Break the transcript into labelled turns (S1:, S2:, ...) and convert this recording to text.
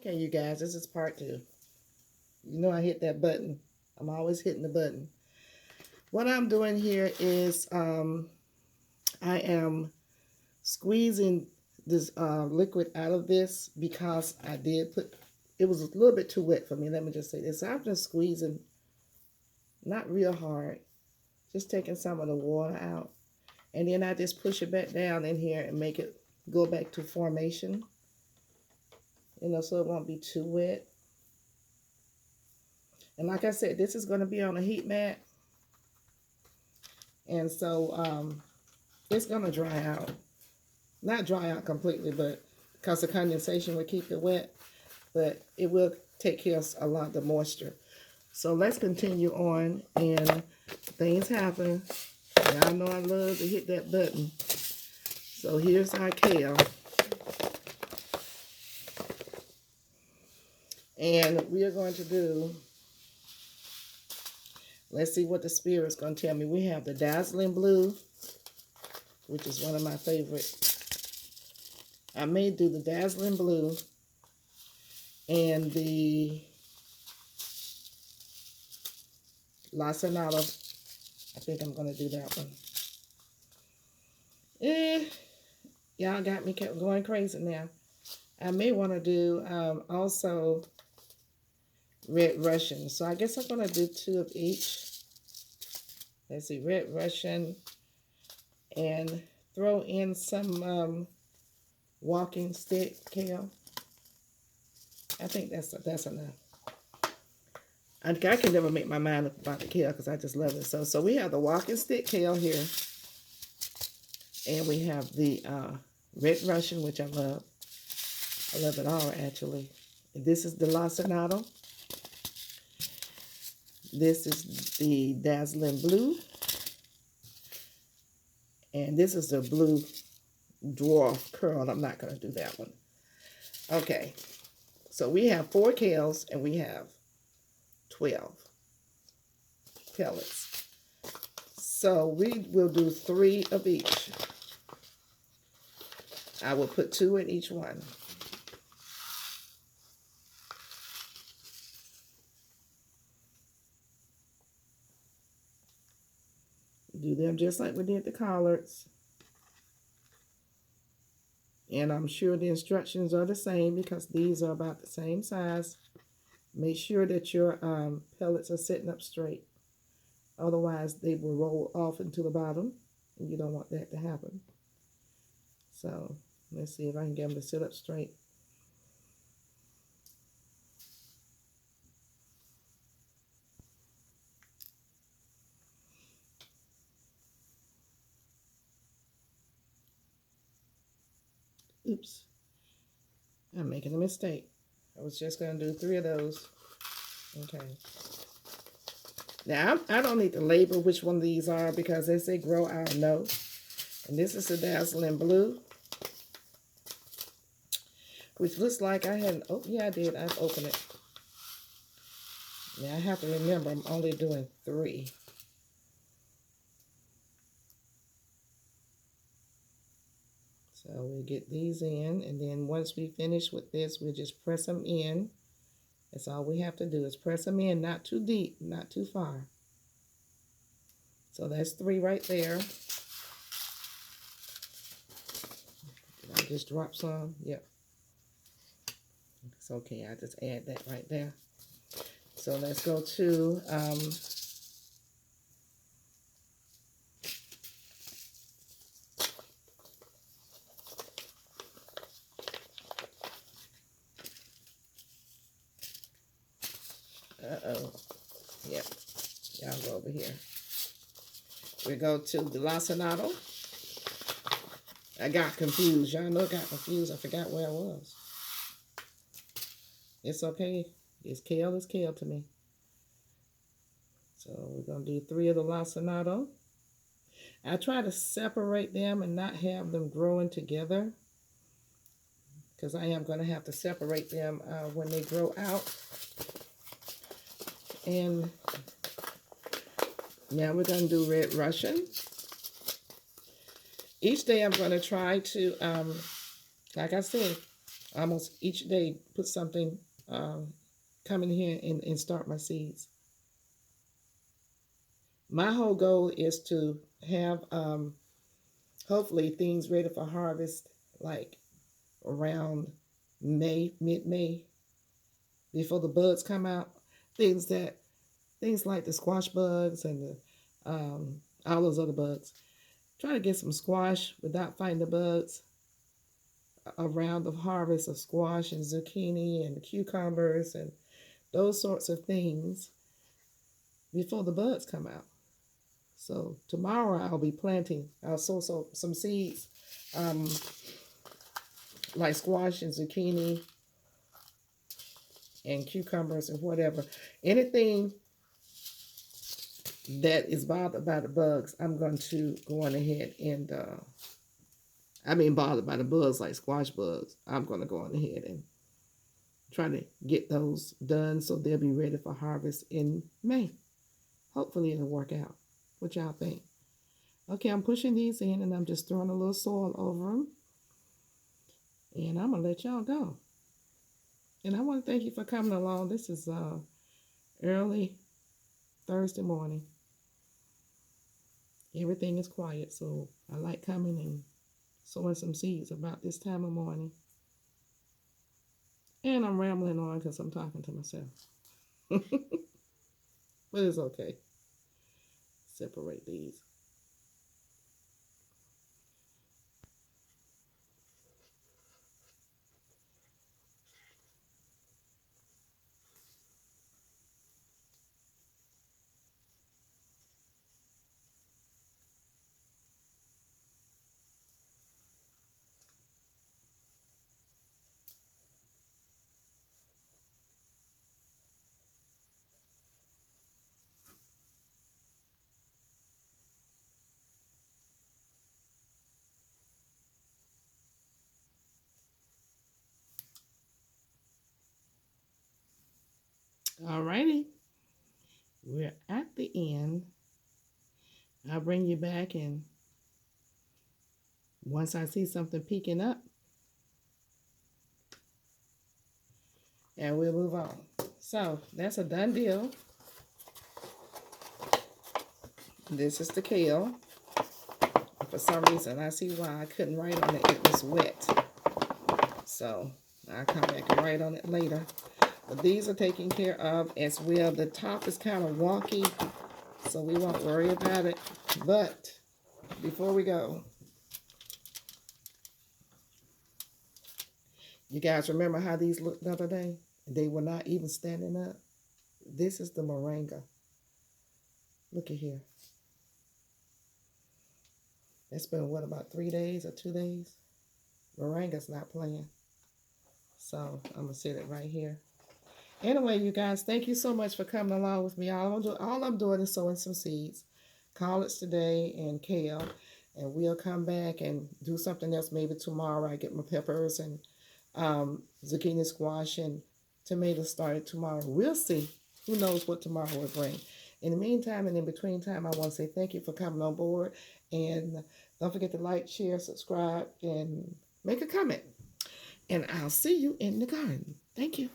S1: Okay, you guys, this is part 2. You know I hit that button. I'm always hitting the button. What I'm doing here is I am squeezing this liquid out of this because I did put, it was a little bit too wet for me. Let me just say this. So I'm just squeezing, not real hard, just taking some of the water out. And then I just push it back down in here and make it go back to formation. You know, so it won't be too wet. And like I said, this is going to be on a heat mat. And so it's going to dry out. Not dry out completely, but because the condensation will keep it wet. But it will take care of a lot of the moisture. So let's continue on. And things happen. Y'all know I love to hit that button. So here's our kale. And we are going to do, let's see what the Spirit's going to tell me. We have the dazzling blue, which is one of my favorites. I may do the dazzling blue and the lacinato. I think I'm going to do that one. Y'all got me going crazy now. I may want to do also Red Russian. So I guess I'm going to do 2 of each. Let's see, Red Russian, and throw in some walking stick kale. I think that's enough. I can never make my mind up about the kale because I just love it. So we have the walking stick kale here, and we have the Red Russian, which I love. I love it all actually. And this is the lacinato. This is the dazzling blue. And this is the blue dwarf curl. I'm not going to do that one. Okay. So we have 4 kales and we have 12 pellets. So we will do 3 of each. I will put 2 in each one. Do them just like we did the collards. And I'm sure the instructions are the same because these are about the same size. Make sure that your pellets are sitting up straight. Otherwise, they will roll off into the bottom. And you don't want that to happen. So, let's see if I can get them to sit up straight. Oops. I'm making a mistake. I was just going to do 3 of those. Okay. Now, I don't need to label which one of these are because as they grow, I'll know. And this is the dazzling blue, which looks like I hadn't, oh, yeah, I did. I've opened it. Now, I have to remember I'm only doing 3. So we'll get these in, and then once we finish with this, we'll just press them in. That's all we have to do is press them in, not too deep, not too far. So that's 3 right there. Did I just drop some? Yep. It's okay, I just add that right there. So let's go to yep, y'all go over here. We go to the lacinato. I got confused. Y'all know I got confused. I forgot where I was. It's okay. It's kale to me. So we're going to do 3 of the lacinato. I try to separate them and not have them growing together, because I am going to have to separate them when they grow out. And now we're going to do Red Russian. Each day I'm going to try to, like I said, almost each day put something, come in here and start my seeds. My whole goal is to have hopefully things ready for harvest like around May, mid-May, before the buds come out. Things that things like the squash bugs and all those other bugs. Try to get some squash without fighting the bugs around the harvest of squash and zucchini and cucumbers and those sorts of things before the buds come out. So tomorrow I'll be planting. I'll sow some seeds, um, like squash and zucchini and cucumbers and whatever. Anything that is bothered by the bugs, I'm going to go on ahead and, bothered by the bugs like squash bugs. I'm going to go on ahead and try to get those done so they'll be ready for harvest in May. Hopefully it'll work out. What y'all think? Okay, I'm pushing these in and I'm just throwing a little soil over them. And I'm going to let y'all go. And I want to thank you for coming along. This is early Thursday morning. Everything is quiet, so I like coming and sowing some seeds about this time of morning. And I'm rambling on because I'm talking to myself. But it's okay. Separate these. Alrighty. We're at the end. I'll bring you back, and once I see something peeking up, and we'll move on. So that's a done deal. This is the kale. For some reason, I see why I couldn't write on it. It was wet. So I'll come back and write on it later. But these are taken care of as well. The top is kind of wonky, so we won't worry about it. But before we go, you guys remember how these looked the other day? They were not even standing up. This is the moringa. Look at here. It's been, what, about 3 days or 2 days? Moringa's not playing. So I'm going to set it right here. Anyway, you guys, thank you so much for coming along with me. All I'm doing is sowing some seeds. Collards today and kale. And we'll come back and do something else maybe tomorrow. I get my peppers and zucchini, squash, and tomatoes started tomorrow. We'll see. Who knows what tomorrow will bring. In the meantime and in between time, I want to say thank you for coming on board. And don't forget to like, share, subscribe, and make a comment. And I'll see you in the garden. Thank you.